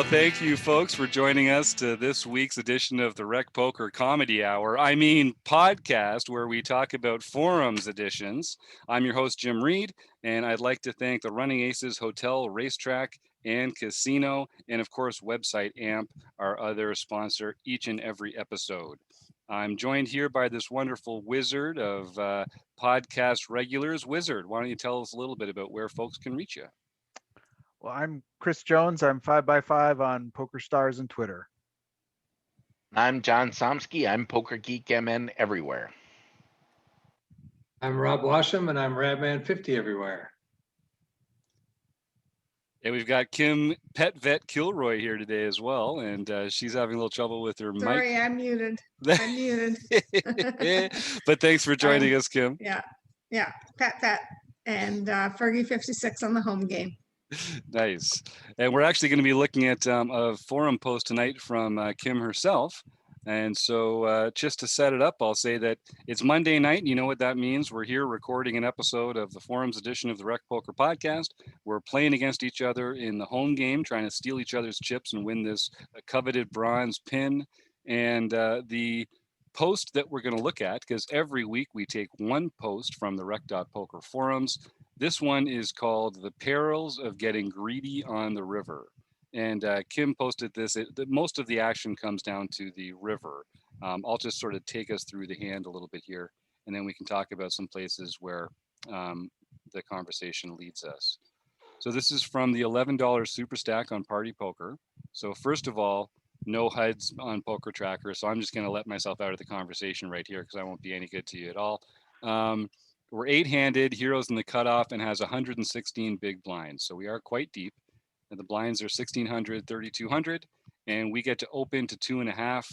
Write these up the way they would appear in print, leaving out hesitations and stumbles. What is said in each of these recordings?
Well, thank you, folks, for joining us to this week's edition of the Rec Poker Comedy Hour. I mean, podcast, where we talk about forums editions. I'm your host, Jim Reed, and I'd like to thank the Running Aces Hotel, Racetrack, and Casino, and of course, website AMP, our other sponsor, each and every episode. I'm joined here by this wonderful wizard of podcast regulars. Wizard, why don't you tell us a little bit about where folks can reach you? Well, I'm Chris Jones. I'm 5x5 on PokerStars and Twitter. I'm John Somsky. I'm Poker Geek MN everywhere. I'm Rob Washam, and I'm Radman50 everywhere. And we've got Kim PetVet Kilroy here today as well, and she's having a little trouble with her mic. Sorry, I'm muted. I'm muted. But thanks for joining us, Kim. Yeah, PetVet and Fergie56 on the home game. Nice. And we're actually going to be looking at a forum post tonight from Kim herself. And so just to set it up, I'll say that it's Monday night. You know what that means. We're here recording an episode of the forums edition of the Rec Poker Podcast. We're playing against each other in the home game, trying to steal each other's chips and win this coveted bronze pin. And the post that we're going to look at, because every week we take one post from the Rec.Poker forums. This one is called The Perils of Getting Greedy on the River. And Kim posted this. Most of the action comes down to the river. I'll just sort of take us through the hand a little bit here, and then we can talk about some places where the conversation leads us. So this is from the $11 Super Stack on Party Poker. So first of all, no HUDs on Poker Tracker. So I'm just going to let myself out of the conversation right here because I won't be any good to you at all. We're 8-handed, heroes in the cutoff, and has 116 big blinds. So we are quite deep. And the blinds are 1,600, 3,200, and we get to open to 2.5,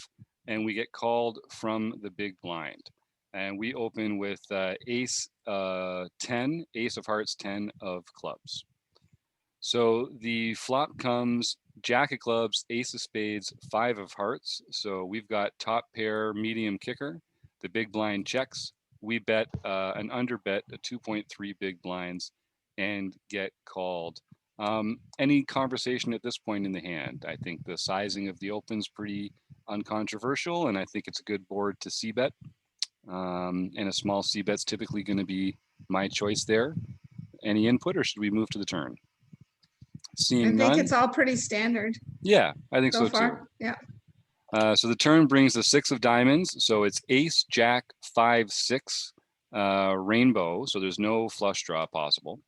and we get called from the big blind. And we open with ace 10, ace of hearts, 10 of clubs. So the flop comes jack of clubs, ace of spades, 5 of hearts. So we've got top pair, medium kicker. The big blind checks. We bet an under bet, a 2.3 big blinds, and get called. Any conversation at this point in the hand? I think the sizing of the open's pretty uncontroversial, and I think it's a good board to c-bet. And a small c-bet's typically going to be my choice there. Any input, or should we move to the turn? Seeing none. I think it's all pretty standard. Yeah, I think so far. too. Yeah. So the turn brings the 6 of diamonds. So it's ace, jack, 5, 6, rainbow. So there's no flush draw possible.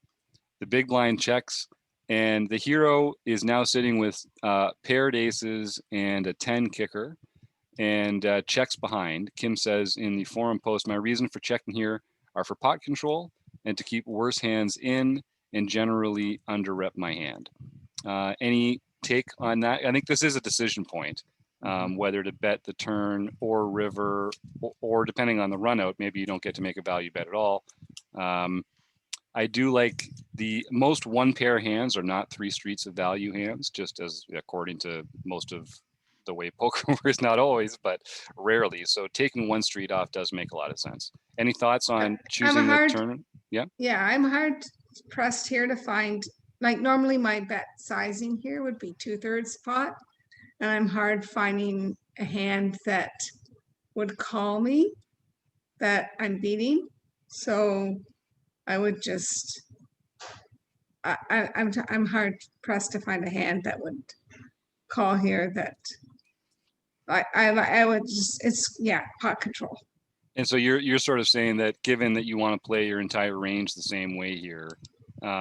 The big blind checks, and the hero is now sitting with paired aces and a 10 kicker, and checks behind. Kim says in the forum post, my reason for checking here are for pot control and to keep worse hands in and generally under rep my hand. Any take on that? I think this is a decision point. Whether to bet the turn or river, or depending on the run out, maybe you don't get to make a value bet at all. I do like the most one pair hands are not 3 streets of value hands, just as according to most of the way poker works, not always, but rarely. So taking 1 street off does make a lot of sense. Any thoughts on choosing the turn? Yeah. Yeah, I'm hard pressed here to find, like normally my bet sizing here would be 2/3 pot. And I'm hard finding a hand that would call me that I'm beating. So I would just, I'm hard pressed to find a hand that would call here that I would just, it's, yeah, pot control. And so you're sort of saying that given that you want to play your entire range the same way here,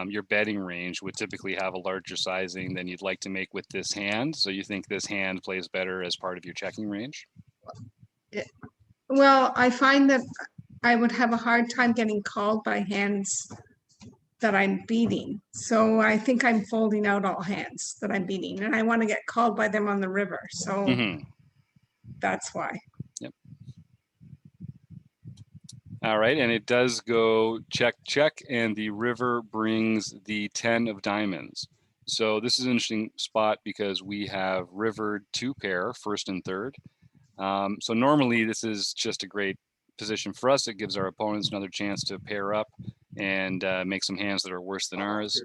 your betting range would typically have a larger sizing than you'd like to make with this hand. So you think this hand plays better as part of your checking range? Well, I find that I would have a hard time getting called by hands that I'm beating. So I think I'm folding out all hands that I'm beating, and I want to get called by them on the river. So that's why. Yep. All right, and it does go check, check, and the river brings the 10 of diamonds. So this is an interesting spot because we have rivered 2 pair, first and third. So normally this is just a great position for us. It gives our opponents another chance to pair up and make some hands that are worse than ours.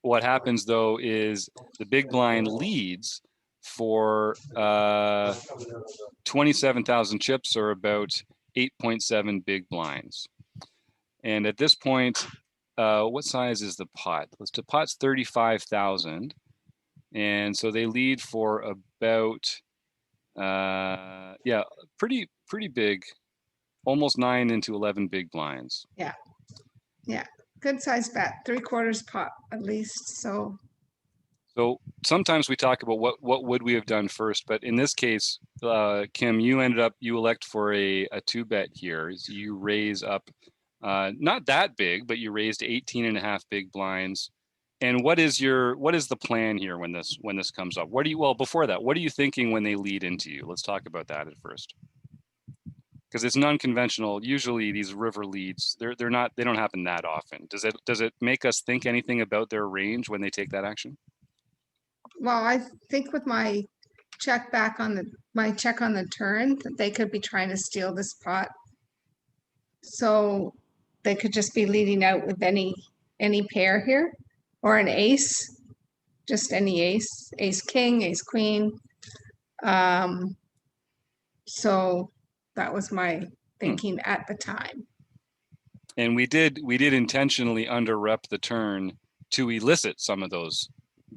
what happens though is the big blind leads for 27,000 chips, or about 8.7 big blinds. And at this point, what size is the pot? The pot's 35,000. And so they lead for about, yeah, pretty big, almost 9 into 11 big blinds. Yeah. Good size bet, 3/4 pot at least. So So sometimes we talk about what would we have done first, but in this case, Kim, you elect for a 2-bet here. You raise up, not that big, but you raised 18.5 big blinds. And what is the plan here when this comes up? Well, before that, what are you thinking when they lead into you? Let's talk about that at first. Because it's non-conventional. Usually these river leads, they don't happen that often. Does it make us think anything about their range when they take that action? well, I think with my check on the turn, that they could be trying to steal this pot. So they could just be leading out with any pair here, or an ace, just any ace, ace king, ace queen. So that was my thinking at the time. And we did intentionally under rep the turn to elicit some of those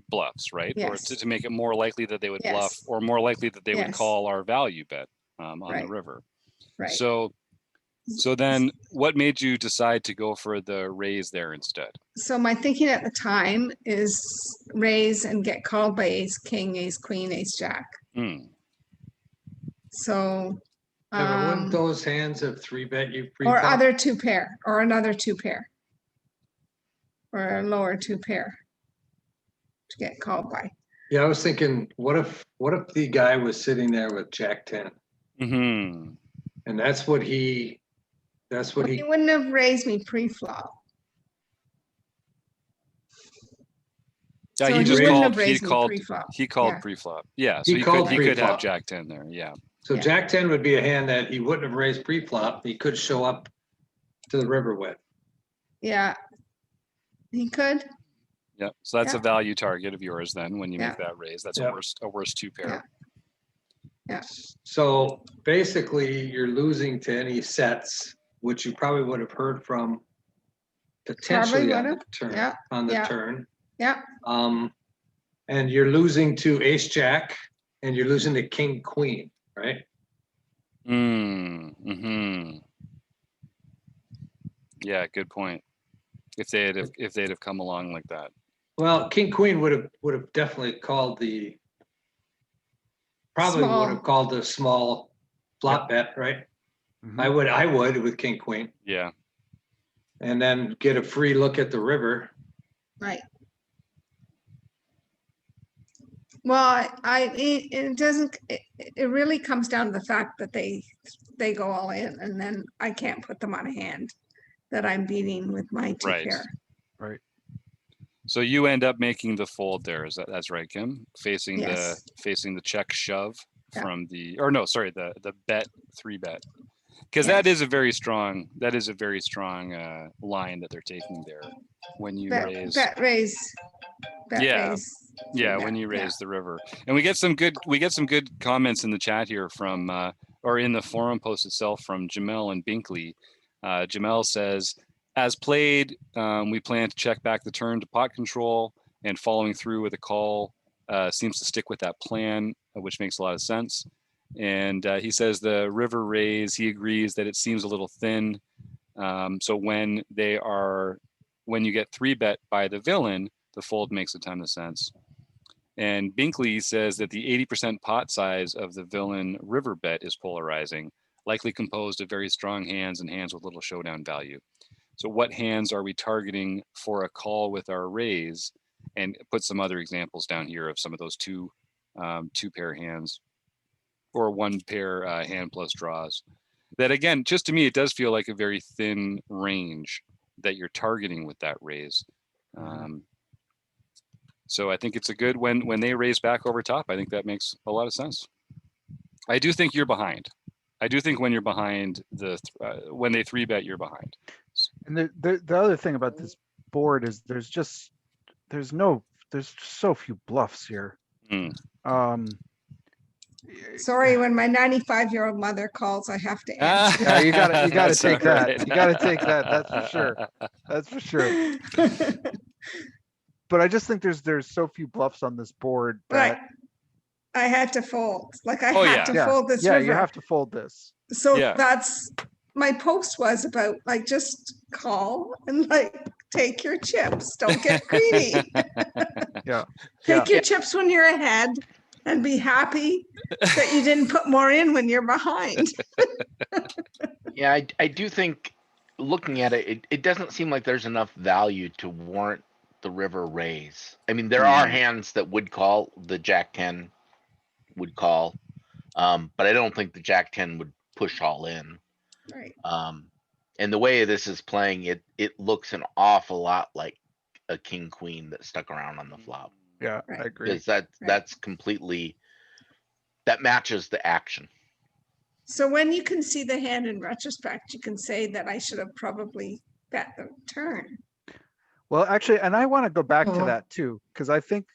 bluffs, right? Or Yes. to make it more likely that they would Yes. bluff, or more likely that they would Yes. call our value bet on Right. the river. Right. So then what made you decide to go for the raise there instead? So my thinking at the time is raise and get called by ace king, ace queen, ace jack. Hmm. So Yeah, but wouldn't those hands have 3-bet you or pre-flop? other 2 pair, or another 2 pair, or a lower 2 pair to get called by. Yeah, I was thinking, what if the guy was sitting there with Jack 10? Mm-hmm. And that's what he He wouldn't have raised me pre-flop. Yeah, So he just wouldn't called. have He raised me called. pre-flop. He called Yeah. pre-flop. Yeah, so He he called could have pre-flop. Jack 10 there. Yeah. So Yeah. Jack 10 would be a hand that he wouldn't have raised pre-flop. He could show up to the river with. Yeah. He could. Yeah. So that's a Yeah. value target of yours then when you Yeah. make that raise. That's Yeah. a worse 2 pair. Yeah. So basically you're losing to any sets, which you probably would have heard from potentially on the would've. turn, Yeah. on the Yeah. turn. Yeah. And you're losing to ace jack and you're losing to king queen, right? Mm-hmm. Yeah, good point. If they'd have come along like that. Well, king queen would have definitely called probably would have called the small flop bet, right? Mhm. I would with king queen, Yeah. and then get a free look at the river. Right. Well, it doesn't, it really comes down to the fact that they go all in, and then I can't put them on a hand that I'm beating with my 2 Right. pair. Right. So you end up making the fold there. That's right, Kim? Facing Yes. the check shove Yeah. from the bet 3-bet. Because Yes. that is a very strong line that they're taking there when you raise. Bet raise. Bet Yeah. raise. Yeah, when you raise the river. And we get some good comments in the chat here from or in the forum post itself from Jamel and Binkley. Jamel says, as played, we plan to check back the turn to pot control, and following through with a call seems to stick with that plan, which makes a lot of sense. And he says the river raise, he agrees that it seems a little thin. So when you get 3-bet by the villain, the fold makes a ton of sense. And Binkley says that the 80% pot size of the villain river bet is polarizing, likely composed of very strong hands and hands with little showdown value. So what hands are we targeting for a call with our raise? And put some other examples down here of some of those 2 pair hands, or 1 pair hand plus draws. That again, just to me, it does feel like a very thin range that you're targeting with that raise. So I think it's a good, when they raise back over top, I think that makes a lot of sense. I do think you're behind. I do think when you're behind when they 3-bet, you're behind. And the other thing about this board is there's there's so few bluffs here. Hmm. Sorry, when my 95-year-old mother calls, I have to answer. Yeah, you gotta That's take all that. right. You gotta take that. That's for sure. That's for sure. But I just think there's so few bluffs on this board Right. that I had to fold, like I Oh, had yeah. to yeah, fold this yeah, river. you have to fold this. So Yeah. that's, my post was about like, just call and like, take your chips. Don't get greedy. Yeah. Take your chips when you're ahead and be happy that you didn't put more in when you're behind. Yeah, I do think, looking at it, it doesn't seem like there's enough value to warrant the river raise. I mean, there are hands that would call, the Jack 10 would call, but I don't think the Jack 10 would push all in. Right. And the way this is playing, it looks an awful lot like a king queen that stuck around on the flop. Yeah, Right. I agree. Because that's completely, that matches the action. So when you can see the hand in retrospect, you can say that I should have probably bet the turn. Well, actually, and I want to go back to that too, because I think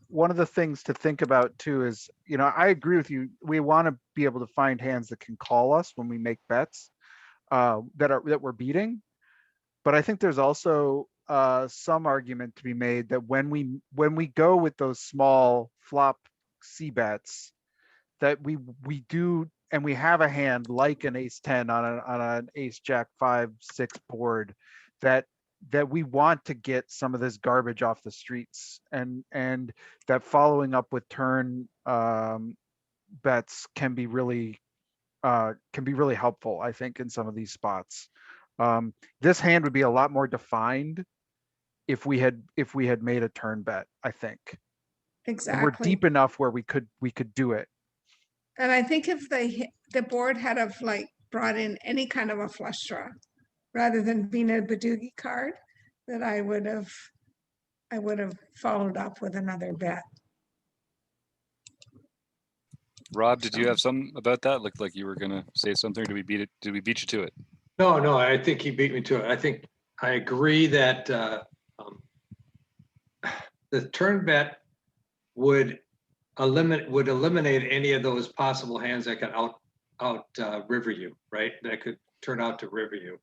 one of the things to think about too is, I agree with you. We want to be able to find hands that can call us when we make bets that we're beating. But I think there's also some argument to be made that when we go with those small flop C bets, that we do, and we have a hand like an ace 10 on an ace jack 5-6 board, that we want to get some of this garbage off the streets, and that following up with turn bets can be really helpful, I think, in some of these spots. This hand would be a lot more defined if we had made a turn bet, I think. Exactly. And we're deep enough where we could do it. And I think if the board had have like brought in any kind of a flush draw, rather than being a Badoogie card, that I would have followed up with another bet. Rob, did you have something about that? Looked like you were gonna say something. Did we beat you to it? No, I think he beat me to it. I think I agree that the turn bet would eliminate any of those possible hands that could out river you, right? That could turn out to river you.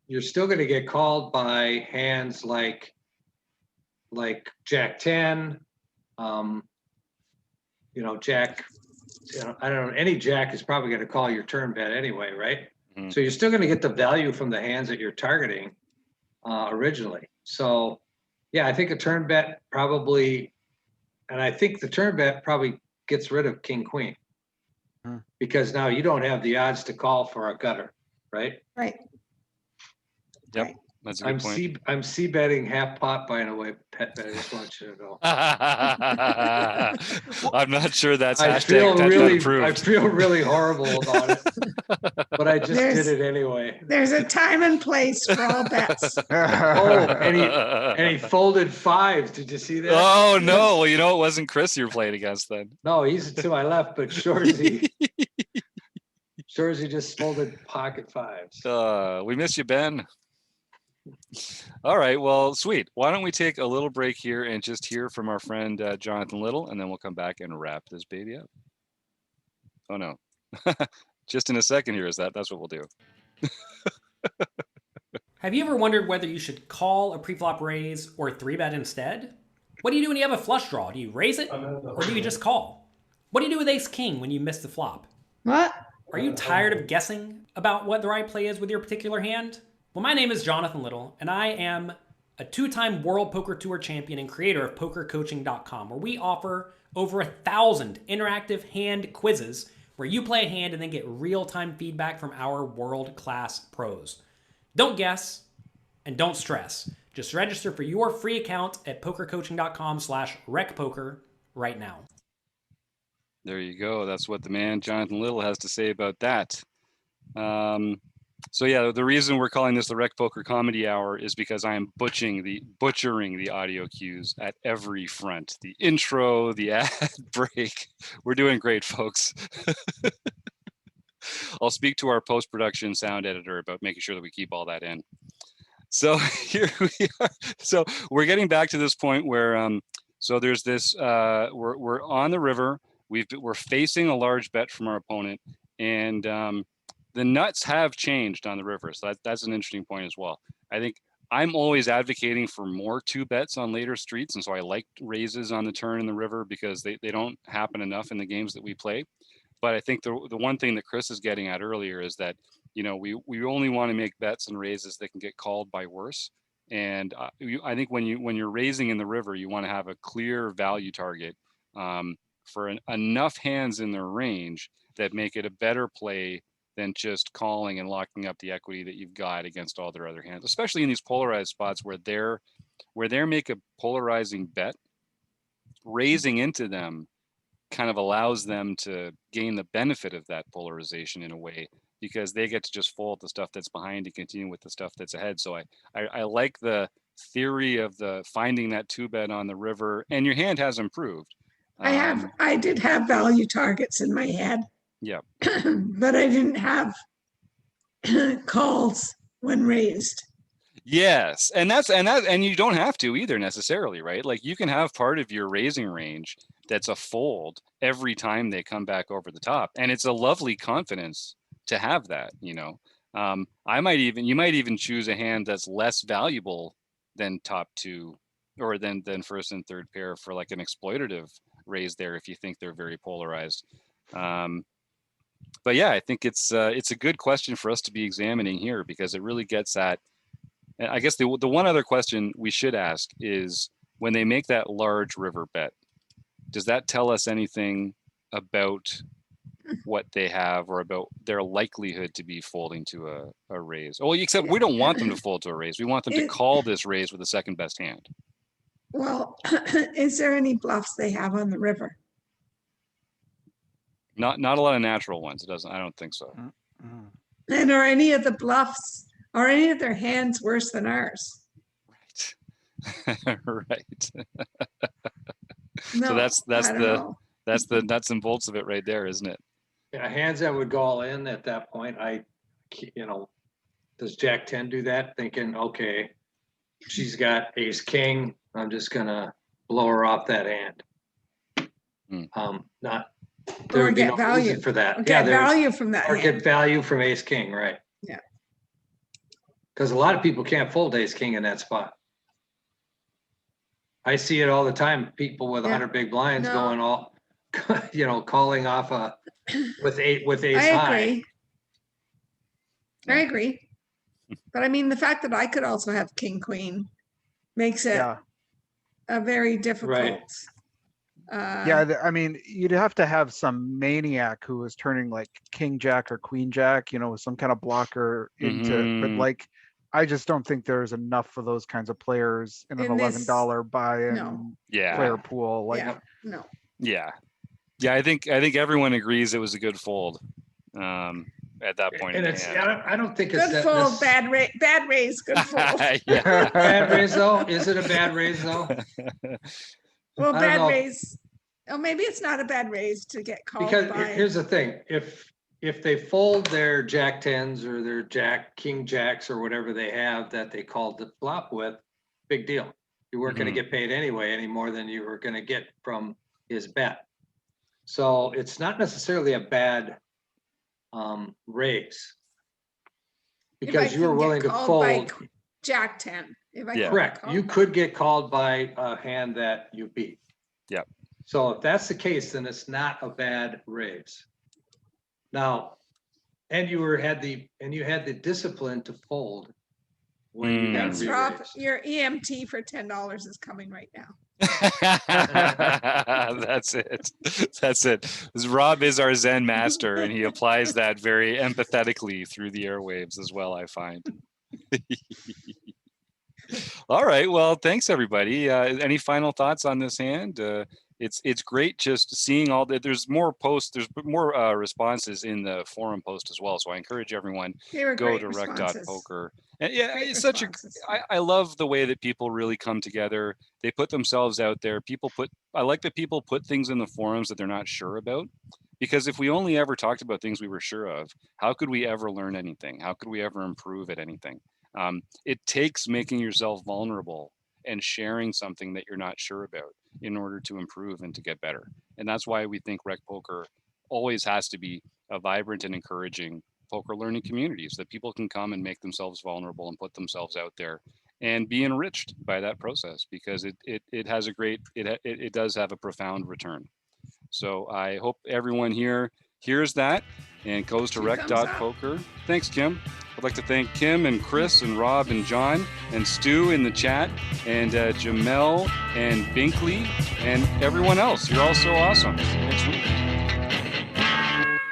You're still going to get called by hands like Jack 10, Jack, I don't know, any Jack is probably going to call your turn bet anyway, right? Mhm. So you're still going to get the value from the hands that you're targeting originally. So yeah, I think a turn bet probably, and I think the turn bet probably gets rid of king queen, because now you don't have the odds to call for a gutter, right? Right. Yep, Right. that's a good point. I'm C betting half pot, by the way, PetVet. I just want you to know. I'm not sure that's I hashtag feel PetVet really, approved. I feel really horrible about it, but I just There's- did it anyway. There's a time and place for all bets. Oh, and he folded fives. Did you see that? Oh no! Well, it wasn't Chris you're playing against then. No, he's to my left, but Shorzy just folded pocket fives. We miss you, Ben. All right, well, sweet. Why don't we take a little break here and just hear from our friend Jonathan Little, and then we'll come back and wrap this baby up. Oh no, just in a second here. That's what we'll do. Have you ever wondered whether you should call a preflop raise or 3-bet instead? What do you do when you have a flush draw? Do you raise it or do you just call? What do you do with ace king when you miss the flop? What? Are you tired of guessing about what the right play is with your particular hand? Well, my name is Jonathan Little, and I am a 2-time World Poker Tour champion and creator of PokerCoaching.com, where we offer over 1,000 interactive hand quizzes where you play a hand and then get real-time feedback from our world-class pros. Don't guess and don't stress. Just register for your free account at PokerCoaching.com/recpoker right now. There you go. That's what the man Jonathan Little has to say about that. So yeah, the reason we're calling this the Rec Poker Comedy Hour is because I am butchering the audio cues at every front. The intro, the ad break. We're doing great, folks. I'll speak to our post-production sound editor about making sure that we keep all that in. So here we are. So we're getting back to this point where so there's this we're on the river. We're facing a large bet from our opponent, and the nuts have changed on the river. So that's an interesting point as well. I think I'm always advocating for more 2-bets on later streets, and so I like raises on the turn in the river because they don't happen enough in the games that we play. But I think the one thing that Chris is getting at earlier is that, you know, we only want to make bets and raises that can get called by worse. And I think when you're raising in the river, you want to have a clear value target for enough hands in their range that make it a better play than just calling and locking up the equity that you've got against all their other hands, especially in these polarized spots where they make a polarizing bet. Raising into them kind of allows them to gain the benefit of that polarization in a way, because they get to just fold the stuff that's behind and continue with the stuff that's ahead. So I like the theory of the finding that 2-bet on the river, and your hand has improved. I did have value targets in my head. Yeah. But I didn't have calls when raised. Yes, and you don't have to either necessarily, right? Like you can have part of your raising range that's a fold every time they come back over the top, and it's a lovely confidence to have that. You know, you might even choose a hand that's less valuable than top 2, or than first and third pair for like an exploitative raise there if you think they're very polarized. But yeah, I think it's a good question for us to be examining here, because it really gets at. I guess the one other question we should ask is, when they make that large river bet, does that tell us anything about what they have or about their likelihood to be folding to a raise? Well, except we don't want them to fold to a raise. We want them to call this raise with the second best hand. Well, is there any bluffs they have on the river? Not a lot of natural ones. It doesn't. I don't think so. And are any of the bluffs, are any of their hands worse than ours? Right. Right. No, So that's I don't know. the nuts and bolts of it right there, isn't it? Yeah, hands that would go all in at that point, does Jack 10 do that? Thinking, okay, she's got ace king, I'm just gonna blow her off that hand. Not, there Or would be get no value reason for that. Or Yeah, get value from that or hand. get value from ace king, right? Yeah. Because a lot of people can't fold ace king in that spot. I see it all the time. People with 100 big blinds No. going all, calling off with ace I high. agree. I agree. But I mean, the fact that I could also have king queen makes it Yeah. a very difficult. I mean, you'd have to have some maniac who was turning like king jack or queen jack, with some kind of blocker into, but like, I just don't think there's enough for those kinds of players in an $11 buy-in player pool. Like, no. Yeah. I think everyone agrees it was a good fold at that point. And I don't think it's good fold, bad raise, good fold. Bad raise though? Is it a bad raise though? Well, bad raise. Oh, maybe it's not a bad raise to get called because by. Here's the thing: if they fold their jack 10s or their king jacks or whatever they have that they called the flop with, big deal. You weren't going to get paid anyway any more than you were going to get from his bet. So it's not necessarily a bad raise, because you were willing to fold jack 10. Correct. You could get called by a hand that you beat. Yep. So if that's the case, then it's not a bad raise. Now, and you had the discipline to fold when you got Thanks, Rob. re-raised. Your EMT for $10 is coming right now. That's it. Rob is our Zen master, and he applies that very empathetically through the airwaves as well, I find. All right. Well, thanks everybody. Any final thoughts on this hand? It's great just seeing all that. There's more posts. There's more responses in the forum post as well. So I encourage everyone go to rec.poker. And yeah, it's such I love the way that people really come together. They put themselves out there. I like that people put things in the forums that they're not sure about. Because if we only ever talked about things we were sure of, how could we ever learn anything? How could we ever improve at anything? It takes making yourself vulnerable and sharing something that you're not sure about in order to improve and to get better. And that's why we think rec poker always has to be a vibrant and encouraging poker learning community, so that people can come and make themselves vulnerable and put themselves out there and be enriched by that process, because it has a great, it does have a profound return. So I hope everyone here hears that and goes to 2 thumbs up. rec.poker. Thanks, Kim. I'd like to thank Kim and Chris and Rob and John and Stu in the chat, and Jamel and Binkley and everyone else. You're all so awesome. Next week.